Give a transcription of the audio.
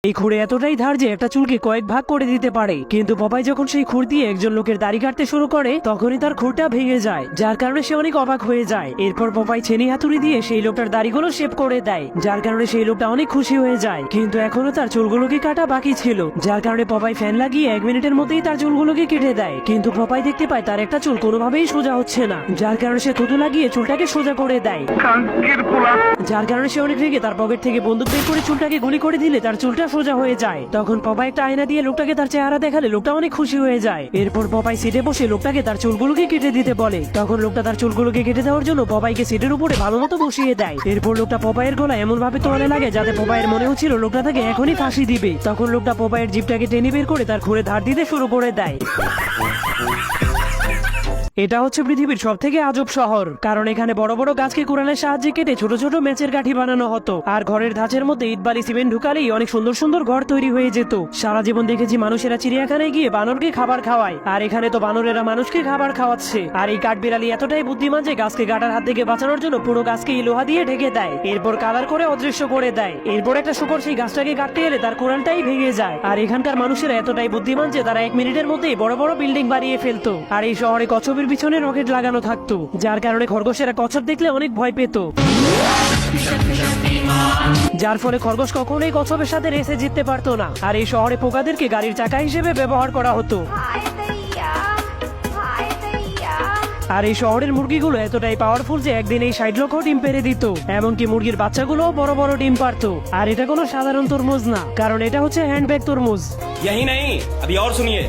এই খুঁড়ে এতটাই ধার যে একটা চুলকে কয়েক ভাগ করে দিতে পারে। কিন্তু পপাই যখন সেই খুর দিয়ে একজন লোকের দাড়ি কাটতে শুরু করে তখনই তার খুরটা ভেঙে যায়, যার কারণে সে অনেক অবাক হয়ে যায়। এরপর পপাই ছেনি হাতুড়ি দিয়ে সেই লোকটার দাড়িগুলো শেভ করে দেয়, যার কারণে সেই লোকটা অনেক খুশি হয়ে যায়। কিন্তু এখনো তার চুলগুলোকে কাটা বাকি ছিল, যার কারণে পপাই ফ্যান লাগিয়ে 1 মিনিটের মধ্যেই তার চুলগুলোকে কেটে দেয়। কিন্তু পপাই দেখতে পায় তার একটা চুল কোনোভাবেই সোজা হচ্ছে না, যার কারণে সে থুতু লাগিয়ে চুলটাকে সোজা করে দেয়। যার কারণে সে অনেক রেগে তার পকেট থেকে বন্দুক বের করে চুলটাকে গুলি করে দিলে তার চুলটা সোজা হয়ে যায়। তখন পপাই একটা আয়না দিয়ে লোকটাকে তার চেহারা দেখালে লোকটা অনেক খুশি হয়ে যায়। এরপর পপাই সিটে বসে লোকটাকে তার চুলগুলোকে কেটে দিতে বলে। তখন লোকটা তার চুলগুলোকে কেটে দেওয়ার জন্য পপাইকে সিটের উপরে ভালো মতো বসিয়ে দেয়। এরপর লোকটা পপাইয়ের গলা এমন ভাবে তোয়ালে লাগে যাতে পপাইয়ের মনে হচ্ছিল লোকটা তাকে এখনই ফাঁসি দিবে। তখন লোকটা পপাইয়ের জিপটাকে টেনে বের করে তার খুঁড়ে ধার দিতে শুরু করে দেয়। এটা হচ্ছে পৃথিবীর সব থেকে আজব শহর, কারণ এখানে বড় বড় গাছকে কুড়ালের সাহায্যে কেটে ছোট ছোট ম্যাচের কাঠি বানানো হতো। আর ঘরের ধাঁচের মধ্যে ইট বালি সিমেন্ট ঢুকালেই অনেক সুন্দর সুন্দর ঘর তৈরি হয়ে যেত। সারা জীবন দেখেছি মানুষেরা চিড়িয়াখানায় গিয়ে বানরকে খাবার খাওয়ায়, আর এখানে তো বানরেরা মানুষকে খাবার খাওয়াচ্ছে। আর এই কাঠবিড়ালি এতটাই বুদ্ধিমান যে গাছকে কাটার হাত থেকে বাঁচানোর জন্য পুরো গাছকে লোহা দিয়ে ঢেকে দেয়, এরপর কালার করে অদৃশ্য করে দেয়। এরপর একটা শুকর সেই গাছটাকে কাটতে এলে তার কোরালটাই ভেঙে যায়। আর এখানকার মানুষেরা এতটাই বুদ্ধিমান যে তারা 1 মিনিটের মধ্যেই বড় বড় বিল্ডিং বানিয়ে ফেলতো। আর এই শহরে কচ্ছপের পিছনে রকেট লাগানো থাকতো, যার কারণে খরগোশেরা কচ্ছপ দেখলে অনেক ভয় পেত, যার ফলে খরগোশ কখনোই কচ্ছপের সাথে রেসে জিততে পারতো না। আর এই শহরে পোকাদেরকে গাড়ির চাকা হিসেবে ব্যবহার করা হতো। আর এই শহরের মুরগিগুলো এতটাই পাওয়ারফুল যে একদিন এই 60 লক্ষ ডিম পেড়ে দিত, এমনকি মুরগির বাচ্চাগুলো বড় বড় ডিম পারতো। আর এটা কোনো সাধারণ তরমুজ না, কারণ এটা হচ্ছে হ্যান্ডব্যাগ তরমুজ। यही नहीं, अभी और सुनिए।